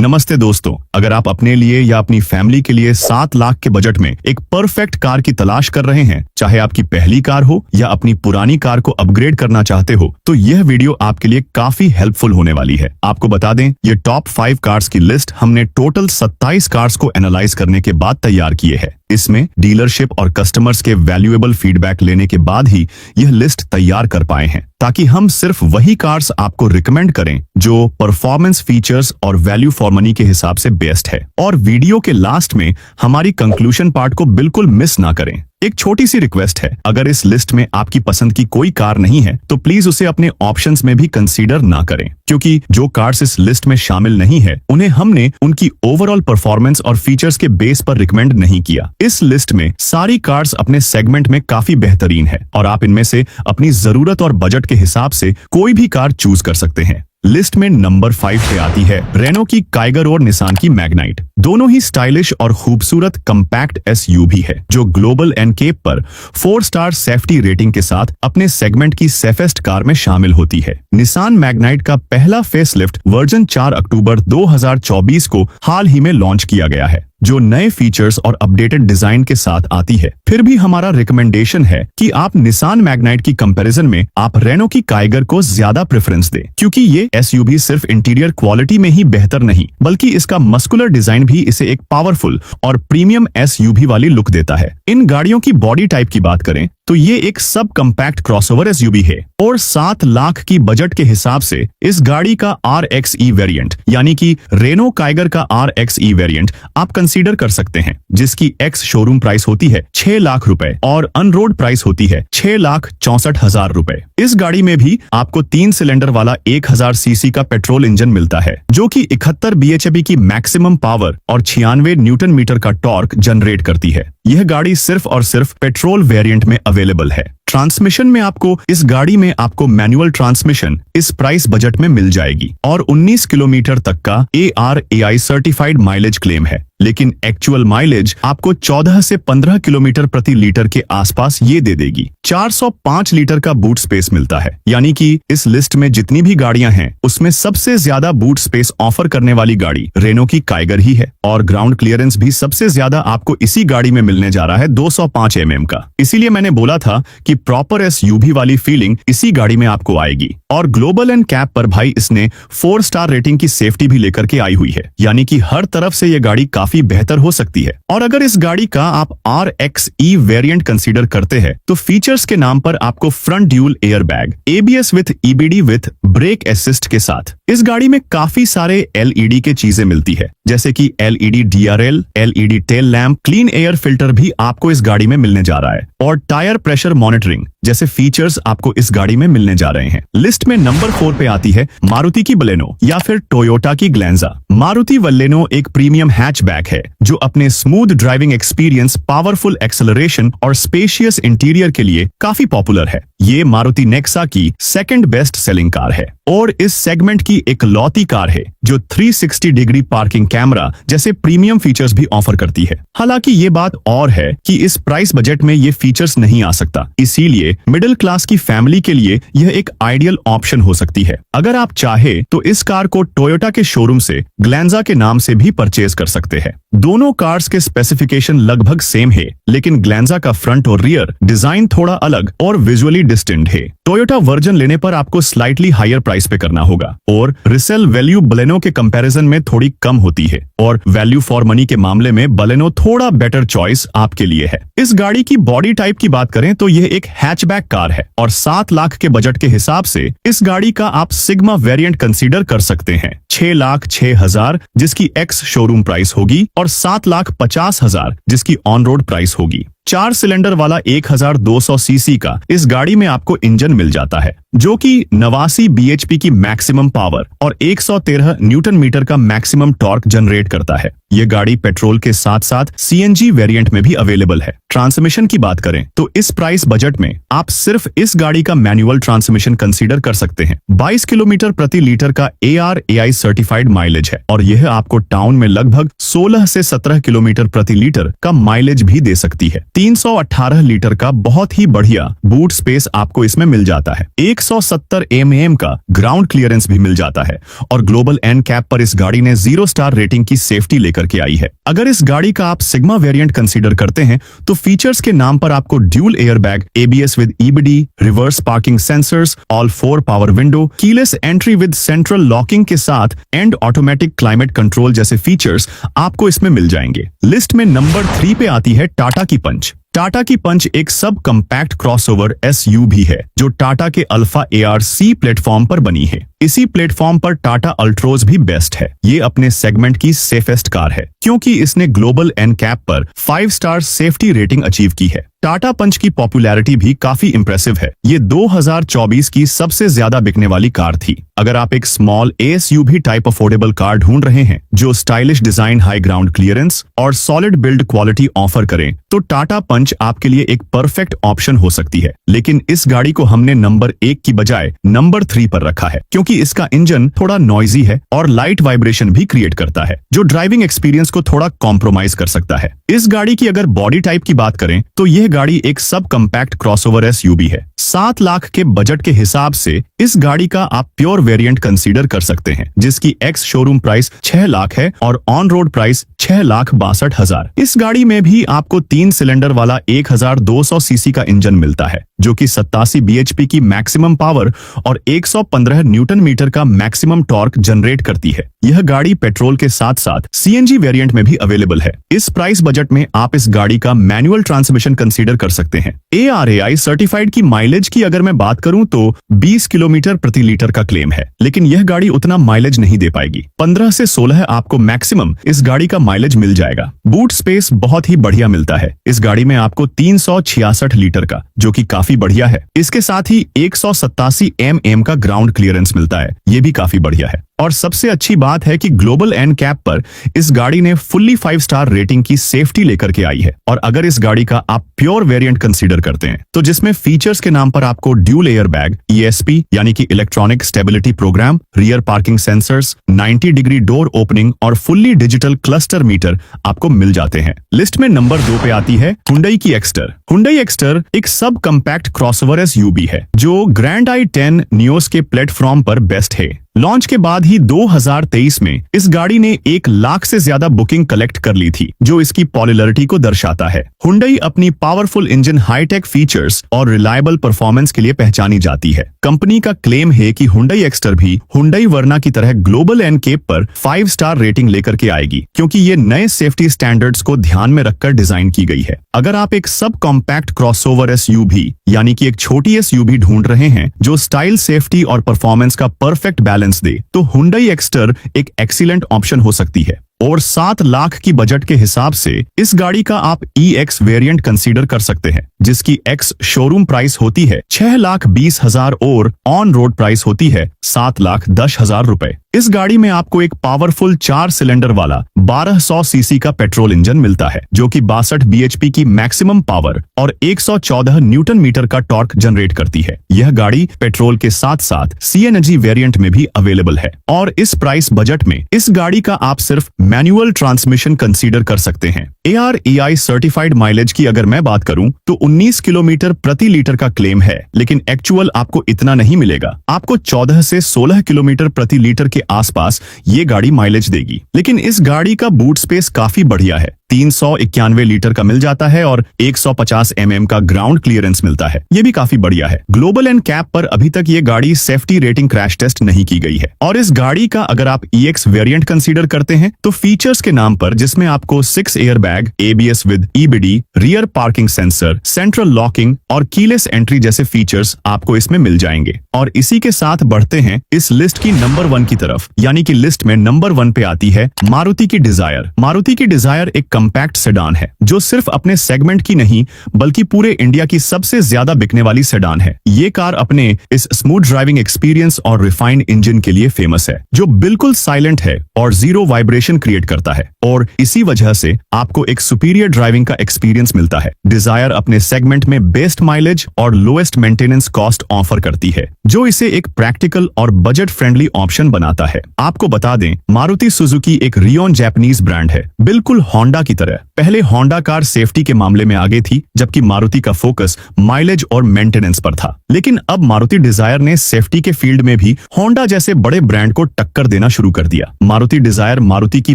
नमस्ते दोस्तों, अगर आप अपने लिए या अपनी फैमिली के लिए 7 लाख के बजट में एक परफेक्ट कार की तलाश कर रहे हैं, चाहे आपकी पहली कार हो या अपनी पुरानी कार को अपग्रेड करना चाहते हो, तो यह वीडियो आपके लिए काफी हेल्पफुल होने वाली है। आपको बता दें, ये टॉप 5 कार्स की लिस्ट हमने टोटल 27 कार्स को एनालाइज करने के बाद तैयार किए हैं। इसमें डीलरशिप और कस्टमर्स के वैल्यूएबल फीडबैक लेने के बाद ही यह लिस्ट तैयार कर पाए हैं, ताकि हम सिर्फ वही कार्स आपको रिकमेंड करें जो परफॉर्मेंस, फीचर्स और वैल्यू फॉर मनी के हिसाब से बेस्ट है। और वीडियो के लास्ट में हमारी कंक्लूजन पार्ट को बिल्कुल मिस ना करें। एक छोटी सी रिक्वेस्ट है, अगर इस लिस्ट में आपकी पसंद की कोई कार नहीं है तो प्लीज उसे अपने ऑप्शंस में भी कंसीडर ना करें, क्योंकि जो कार्स इस लिस्ट में शामिल नहीं है उन्हें हमने उनकी ओवरऑल परफॉर्मेंस और फीचर्स के बेस पर रिकमेंड नहीं किया। इस लिस्ट में सारी कार्स अपने सेगमेंट में काफी बेहतरीन है और आप इनमें से अपनी जरूरत और बजट के हिसाब से कोई भी कार चूज कर सकते हैं। लिस्ट में नंबर 5 पे आती है रेनो की काइगर और निसान की मैग्नाइट। दोनों ही स्टाइलिश और खूबसूरत कंपैक्ट एसयूवी है, जो ग्लोबल एनकेप पर 4 स्टार सेफ्टी रेटिंग के साथ अपने सेगमेंट की सेफेस्ट कार में शामिल होती है। निसान मैग्नाइट का पहला फेसलिफ्ट वर्जन 4 अक्टूबर 2024 को हाल ही में लॉन्च किया गया है, जो नए फीचर्स और अपडेटेड डिजाइन के साथ आती है। फिर भी हमारा रिकमेंडेशन है कि आप निसान मैग्नाइट की कंपैरिजन में आप रेनो की काइगर को ज्यादा प्रेफरेंस दें, क्योंकि ये एसयूवी सिर्फ इंटीरियर क्वालिटी में ही बेहतर नहीं, बल्कि इसका मस्कुलर डिजाइन भी इसे एक पावरफुल और प्रीमियम एसयूवी वाली लुक देता है। इन गाड़ियों की बॉडी टाइप की बात करें तो ये एक सब कम्पैक्ट क्रॉसओवर एसयूवी है और 7 लाख की बजट के हिसाब से इस गाड़ी का RXE वेरिएंट यानी कि रेनो काइगर का RXE वेरिएंट आप कंसीडर कर सकते हैं, जिसकी एक्स शोरूम प्राइस होती है 6 लाख रुपए और अनरोड प्राइस होती है 6,64,000 रुपए। इस गाड़ी में भी आपको 3 सिलेंडर वाला 1000 सीसी का पेट्रोल इंजन मिलता है, जो कि 71 bhp की मैक्सिमम पावर और 96 न्यूटन मीटर का टॉर्क जनरेट करती है। यह गाड़ी सिर्फ और सिर्फ पेट्रोल वेरिएंट में अवेलेबल है। ट्रांसमिशन में इस गाड़ी में आपको मैनुअल ट्रांसमिशन इस प्राइस बजट में मिल जाएगी और 19 किलोमीटर तक का ARAI सर्टिफाइड माइलेज क्लेम है, लेकिन एक्चुअल माइलेज आपको 14 से 15 किलोमीटर प्रति लीटर के आसपास ये दे देगी। 405 लीटर का बूट स्पेस मिलता है, यानी कि इस लिस्ट में जितनी भी गाड़ियां हैं उसमें सबसे ज्यादा बूट स्पेस ऑफर करने वाली गाड़ी रेनो की काइगर ही है। और ग्राउंड क्लियरेंस भी सबसे ज्यादा आपको इसी गाड़ी में मिलने जा रहा है 205 mm का। इसीलिए मैंने बोला था कि प्रॉपर एसयूवी वाली फीलिंग इसी गाड़ी में आपको आएगी। और ग्लोबल एंड कैप पर भाई इसने 4 स्टार रेटिंग की सेफ्टी भी लेकर के आई हुई है, यानी कि हर तरफ से ये गाड़ी काफी बेहतर हो सकती है। और अगर इस गाड़ी का आप RXE वेरिएंट कंसीडर करते हैं तो फीचर्स के नाम पर आपको front dual air bag, ABS with EBD with brake assist के साथ इस गाड़ी में काफी सारे LED के चीजें मिलती है, जैसे कि LED DRL, LED tail lamp, clean air filter भी आपको इस गाड़ी में मिलने जा रहा है और टायर प्रेशर मॉनिटरिंग जैसे फीचर्स आपको इस गाड़ी में मिलने जा रहे हैं। लिस्ट में नंबर 4 पे आती है मारुति की बलेनो या फिर टोयोटा की ग्लैंजा। मारुति बलेनो एक प्रीमियम हैचबैक है जो अपने smooth driving experience, powerful acceleration और स्पेशियस इंटीरियर के लिए काफी पॉपुलर है। ये मारुति नेक्सा की सेकंड बेस्ट सेलिंग कार है और इस सेगमेंट की एक लौती कार है जो 360 डिग्री पार्किंग कैमरा जैसे प्रीमियम फीचर्स भी ऑफर करती है। हालांकि ये बात और है कि इस प्राइस बजट में ये फीचर्स नहीं आ सकता, इसीलिए मिडिल क्लास की फैमिली के लिए यह एक आइडियल ऑप्शन हो सकती है। अगर आप चाहे तो इस कार को टोयोटा के शोरूम से ग्लैंजा के नाम से भी परचेज कर सकते हैं। दोनों कार्स के स्पेसिफिकेशन लगभग सेम है, लेकिन ग्लैंजा का फ्रंट और रियर डिजाइन थोड़ा अलग और विजुअली डिस्टिंक्ट है। टोयोटा वर्जन लेने पर आपको स्लाइटली हायर प्राइस पे करना होगा और रिसेल वैल्यू बलेनो के कंपैरिजन में थोड़ी कम होती है और वैल्यू फॉर मनी के मामले में बलेनो थोड़ा बेटर चॉइस आपके लिए है। इस गाड़ी की बॉडी टाइप की बात करें तो यह एक हैचबैक कार है और 7 लाख के बजट के हिसाब से इस गाड़ी का आप सिग्मा वेरिएंट कंसीडर कर सकते हैं। 6,06,000 जिसकी एक्स शोरूम प्राइस होगी और 7,50,000 जिसकी ऑन रोड प्राइस होगी। 4 सिलेंडर वाला 1200 सीसी का इस गाड़ी में आपको इंजन मिल जाता है, जो कि 89 bhp की मैक्सिमम पावर और 113 न्यूटन मीटर का मैक्सिमम टॉर्क जनरेट करता है। ये गाड़ी पेट्रोल के साथ साथ CNG वेरिएंट में भी अवेलेबल है। ट्रांसमिशन की बात करें तो इस प्राइस बजट में आप सिर्फ इस गाड़ी का मैनुअल ट्रांसमिशन कंसीडर कर सकते हैं। 22 किलोमीटर प्रति लीटर का ARAI सर्टिफाइड माइलेज है और यह आपको टाउन में लगभग 16 से 17 किलोमीटर प्रति लीटर का माइलेज भी दे सकती है। 318 लीटर का बहुत ही बढ़िया बूट स्पेस आपको इसमें मिल जाता है। 170 mm का ग्राउंड क्लियरेंस भी मिल जाता है और ग्लोबल NCAP पर इस गाड़ी ने 0 स्टार रेटिंग की सेफ्टी लेकर के आई है। अगर इस गाड़ी का आप सिग्मा वेरिएंट कंसीडर करते हैं तो फीचर्स के नाम पर आपको dual airbag, ABS with EBD, reverse parking sensors, all 4 power window, keyless entry with central locking के साथ एंड ऑटोमेटिक क्लाइमेट कंट्रोल जैसे फीचर्स आपको इसमें मिल जाएंगे। लिस्ट में नंबर 3 पे आती है टाटा की पंच। टाटा की पंच एक सब कंपैक्ट क्रॉसओवर SUV है जो टाटा के अल्फा ARC प्लेटफॉर्म पर बनी है। इसी प्लेटफॉर्म पर टाटा अल्ट्रोज भी बेस्ट है। ये अपने सेगमेंट की सेफेस्ट कार है क्योंकि इसने ग्लोबल NCAP पर 5 स्टार सेफ्टी रेटिंग अचीव की है। टाटा पंच की पॉपुलैरिटी भी काफी इंप्रेसिव है। ये 2024 की सबसे ज्यादा बिकने वाली कार थी। अगर आप एक small SUV type affordable car ढूंढ रहे हैं जो stylish design, high ground clearance और सॉलिड बिल्ड क्वालिटी ऑफर करें तो टाटा पंच आपके लिए एक परफेक्ट ऑप्शन हो सकती है। लेकिन इस गाड़ी को हमने नंबर 1 की बजाय नंबर 3 पर रखा है क्योंकि इसका इंजन थोड़ा नॉइजी है और लाइट वाइब्रेशन भी क्रिएट करता है जो ड्राइविंग एक्सपीरियंस को थोड़ा कॉम्प्रोमाइज कर सकता है। इस गाड़ी की अगर बॉडी टाइप की बात करें तो यह गाड़ी एक सब कंपैक्ट क्रॉसओवर SUV है। 7 लाख के बजट के हिसाब से इस गाड़ी का आप प्योर वेरिएंट कंसीडर कर सकते हैं जिसकी एक्स शोरूम प्राइस 6 लाख है और ऑन रोड प्राइस 6,62,000। इस गाड़ी में भी आपको 3 सिलेंडर वाला 1200 सीसी का इंजन मिलता है जो कि 87 bhp की मैक्सिमम पावर और 115 न्यूटन मीटर का मैक्सिमम टॉर्क जनरेट करती है। यह गाड़ी पेट्रोल के साथ साथ CNG वेरिएंट में भी अवेलेबल है। इस प्राइस बजट में आप इस गाड़ी का मैनुअल ट्रांसमिशन कंसीडर कर सकते हैं। ARAI सर्टिफाइड की माइलेज की अगर मैं बात करूं तो 20 किलोमीटर प्रति लीटर का क्लेम है, लेकिन यह गाड़ी उतना माइलेज नहीं दे पाएगी। 15 से 16 आपको मैक्सिमम इस गाड़ी का माइलेज मिल जाएगा। बूट स्पेस बहुत ही बढ़िया मिलता है। इस गाड़ी में आपको 366 लीटर का, जो कि काफी बढ़िया है। इसके साथ ही 187 mm का ग्राउंड क्लियरेंस मिलता है, ये भी काफी बढ़िया है। और सबसे अच्छी बात है कि ग्लोबल NCAP पर इस गाड़ी ने फुल्ली 5 स्टार रेटिंग की सेफ्टी लेकर के आई है। और अगर इस गाड़ी का आप प्योर वेरिएंट कंसीडर करते हैं तो जिसमें फीचर्स के नाम पर आपको ड्यूल एयरबैग, ESP यानी कि electronic stability programme, rear parking sensors, 90 degree door opening और फुल्ली डिजिटल क्लस्टर मीटर आपको मिल जाते हैं। लिस्ट में नंबर 2 पे आती है हुंडई की एक्स्टर। हुंडई एक्स्टर एक सब कंपैक्ट क्रॉसओवर SUV है जो ग्रैंड i10 नियोस के प्लेटफॉर्म पर बेस्ट है। लॉन्च के बाद ही 2023 में इस गाड़ी ने 1 लाख से ज्यादा बुकिंग कलेक्ट कर ली थी, जो इसकी पॉपुलैरिटी को दर्शाता है। हुंडई अपनी पावरफुल इंजन, हाईटेक फीचर्स और रिलायबल परफॉर्मेंस के लिए पहचानी जाती है। कंपनी का क्लेम है कि हुंडई एक्स्टर भी हुंडई वर्ना की तरह ग्लोबल NCAP पर 5 स्टार रेटिंग लेकर के आएगी क्योंकि ये नए सेफ्टी स्टैंडर्ड्स को ध्यान में रखकर डिजाइन की गई है। अगर आप एक सब कॉम्पैक्ट क्रॉसओवर SUV यानी कि एक छोटी SUV ढूंढ रहे हैं जो स्टाइल, सेफ्टी और परफॉर्मेंस का परफेक्ट बैलेंस दे तो हुंडई एक्स्टर एक एक्सीलेंट ऑप्शन हो सकती है। और 7 लाख की बजट के हिसाब से इस गाड़ी का आप EX वेरिएंट कंसीडर कर सकते हैं जिसकी एक्स शोरूम प्राइस होती है 6,20,000 और ऑन रोड प्राइस होती है 7,10,000 रुपए। इस गाड़ी में आपको एक पावरफुल 4 सिलेंडर वाला 1200 सीसी का पेट्रोल इंजन मिलता है जो कि 62 bhp की मैक्सिमम पावर और 114 न्यूटन मीटर का टॉर्क जनरेट करती है। यह गाड़ी पेट्रोल के साथ साथ CNG वेरिएंट में भी अवेलेबल है और इस प्राइस बजट में इस गाड़ी का आप सिर्फ मैनुअल ट्रांसमिशन कंसीडर कर सकते हैं। ARAI सर्टिफाइड माइलेज की अगर मैं बात करूं तो 19 किलोमीटर प्रति लीटर का क्लेम है, लेकिन एक्चुअल आपको इतना नहीं मिलेगा। आपको 14 से 16 किलोमीटर प्रति लीटर के आसपास ये गाड़ी माइलेज देगी। लेकिन इस गाड़ी का बूट स्पेस काफी बढ़िया है। 391 लीटर का मिल जाता है और 150 mm का ग्राउंड क्लियरेंस मिलता है, ये भी काफी बढ़िया है। ग्लोबल NCAP पर अभी तक ये गाड़ी सेफ्टी रेटिंग क्रैश टेस्ट नहीं की गई है। और इस गाड़ी का अगर आप EX वेरिएंट कंसीडर करते हैं तो फीचर्स के नाम पर जिसमें आपको 6 airbag, ABS with EBD, rear parking sensor, central locking और कीलेस एंट्री जैसे फीचर्स आपको इसमें मिल जाएंगे। और इसी के साथ बढ़ते हैं इस लिस्ट की नंबर 1 की तरफ, यानी कि लिस्ट में नंबर 1 पे आती है मारुति की डिजायर। मारुति की डिजायर एक कंपैक्ट सेडान है जो सिर्फ अपने सेगमेंट की नहीं बल्कि पूरे इंडिया की सबसे ज्यादा बिकने वाली सेडान है। ये कार अपने इस स्मूथ ड्राइविंग एक्सपीरियंस और रिफाइंड इंजन के लिए फेमस है जो बिल्कुल साइलेंट है और 0 वाइब्रेशन क्रिएट करता है और इसी वजह से आपको एक सुपीरियर ड्राइविंग का एक्सपीरियंस मिलता है। डिजायर अपने सेगमेंट में बेस्ट माइलेज और लोएस्ट मेंटेनेंस कॉस्ट ऑफर करती है जो इसे एक प्रैक्टिकल और बजट फ्रेंडली ऑप्शन बनाता है। आपको बता दें, मारुति सुजुकी एक रियोन जापानीज ब्रांड है, बिल्कुल होंडा की तरह। पहले होंडा कार सेफ्टी के मामले में आगे थी, जबकि मारुति का फोकस माइलेज और मेंटेनेंस पर था। लेकिन अब मारुति डिजायर ने सेफ्टी के फील्ड में भी होंडा जैसे बड़े ब्रांड को टक्कर देना शुरू कर दिया। मारुति डिजायर मारुति की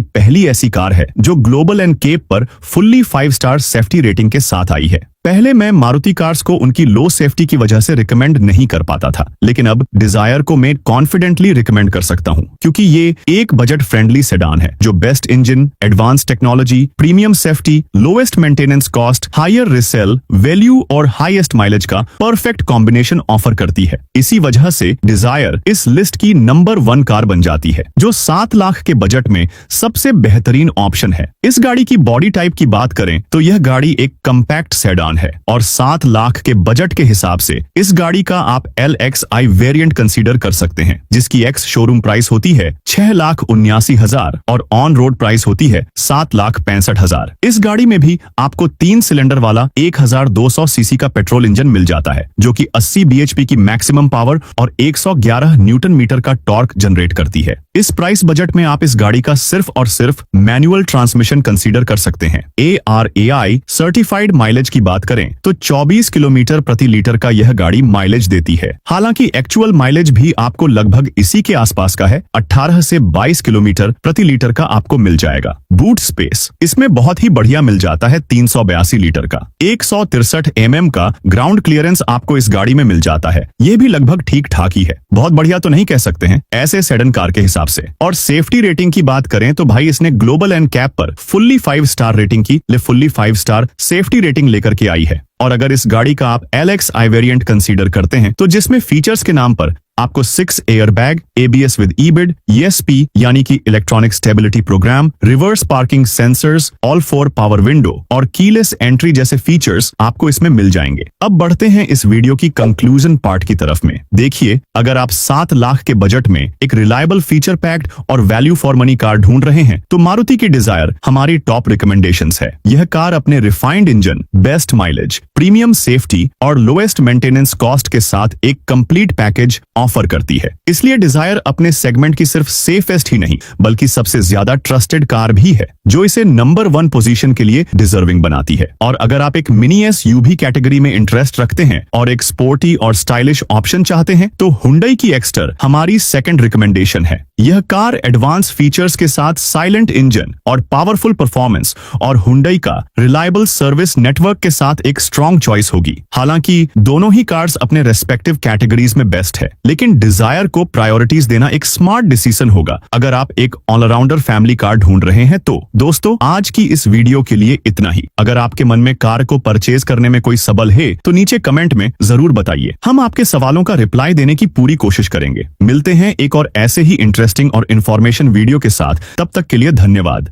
पहली ऐसी कार है जो ग्लोबल एंड केप पर फुल्ली 5 स्टार सेफ्टी रेटिंग के साथ आई है। पहले मैं मारुति कार्स को उनकी लो सेफ्टी की वजह से रिकमेंड नहीं कर पाता था, लेकिन अब डिजायर को मैं कॉन्फिडेंटली रिकमेंड कर सकता हूं, क्योंकि ये एक बजट फ्रेंडली सेडान है जो best engine, advance technology, premium safety, lowest maintenance cost, higher resale value और हाईएस्ट माइलेज का परफेक्ट कॉम्बिनेशन ऑफर करती है। इसी वजह से डिजायर इस लिस्ट की नंबर 1 कार बन जाती है, जो 7 लाख के बजट में सबसे बेहतरीन ऑप्शन है। इस गाड़ी की बॉडी टाइप की बात करें तो यह गाड़ी एक कम्पैक्ट सेडान है और 7 लाख के बजट के हिसाब से इस गाड़ी का आप LXI वेरिएंट कंसीडर कर सकते हैं, जिसकी एक्स शोरूम प्राइस होती है 6,79,000 और ऑन रोड प्राइस होती है 7,65,000। इस गाड़ी में भी आपको 3 सिलेंडर वाला 1200 सीसी का पेट्रोल इंजन मिल जाता है, जो कि 80 bhp की मैक्सिमम पावर और 111 न्यूटन मीटर का टॉर्क जनरेट करती है। इस प्राइस बजट में आप इस गाड़ी का सिर्फ और सिर्फ मैनुअल ट्रांसमिशन कंसीडर कर सकते हैं। ARAI सर्टिफाइड माइलेज की बात करें तो 24 किलोमीटर प्रति लीटर का यह गाड़ी माइलेज देती है। हालांकि एक्चुअल माइलेज भी आपको लगभग इसी के आसपास का है, 18 से 22 किलोमीटर प्रति लीटर का आपको मिल जाएगा। बूट स्पेस इसमें बहुत ही बढ़िया मिल जाता है, 382 लीटर का। 163 mm का ग्राउंड क्लियरेंस आपको इस गाड़ी में मिल जाता है। ये भी लगभग ठीक ठाक ही है, बहुत बढ़िया तो नहीं कह सकते हैं ऐसे सेडन कार के हिसाब से। और सेफ्टी रेटिंग की बात करें तो भाई इसने ग्लोबल एंड कैप पर फुल्ली 5 स्टार रेटिंग की फुल्ली 5 स्टार सेफ्टी रेटिंग लेकर के आई है। और अगर इस गाड़ी का आप LXI वेरिएंट कंसीडर करते हैं तो जिसमें फीचर्स के नाम पर आपको 6 air bag, ABS with EBID, ESP यानी कि electronic stability programme, reverse parking sensors, all 4 power window और कीलेस एंट्री जैसे फीचर्स आपको इसमें मिल जाएंगे। अब बढ़ते हैं इस वीडियो की कंक्लूजन पार्ट की तरफ में। देखिए, अगर आप 7 लाख के बजट में एक रिलायबल फीचर पैक्ड और वैल्यू फॉर मनी कार ढूंढ रहे हैं तो मारुति की डिजायर हमारी टॉप रिकमेंडेशंस है। यह कार अपने refined engine, best mileage, premium safety और लोएस्ट मेंटेनेंस कॉस्ट के साथ एक कंप्लीट पैकेज ऑफर करती है। इसलिए डिजायर अपने सेगमेंट की सिर्फ सेफेस्ट ही नहीं बल्कि सबसे ज्यादा ट्रस्टेड कार भी है, जो इसे नंबर 1 पोजीशन के लिए डिजर्विंग बनाती है। और अगर आप एक मिनी SUV कैटेगरी में इंटरेस्ट रखते हैं और एक स्पोर्टी और स्टाइलिश ऑप्शन चाहते हैं तो हुंडई की एक्स्टर हमारी सेकंड रिकमेंडेशन है। यह कार एडवांस फीचर्स के साथ साइलेंट इंजन और पावरफुल परफॉर्मेंस और हुंडई का रिलायबल सर्विस नेटवर्क के साथ एक स्ट्रॉन्ग चॉइस होगी। हालांकि दोनों ही कार्स अपने रेस्पेक्टिव कैटेगरीज में बेस्ट है, लेकिन डिजायर को प्रायोरिटीज देना एक स्मार्ट डिसीजन होगा अगर आप एक ऑलराउंडर फैमिली कार ढूंढ रहे हैं तो। दोस्तों, आज की इस वीडियो के लिए इतना ही। अगर आपके मन में कार को परचेज करने में कोई सबल है तो नीचे कमेंट में जरूर बताइए, हम आपके सवालों का रिप्लाई देने की पूरी कोशिश करेंगे। मिलते हैं एक और ऐसे ही इंटरेस्टिंग और इन्फॉर्मेशन वीडियो के साथ, तब तक के लिए धन्यवाद।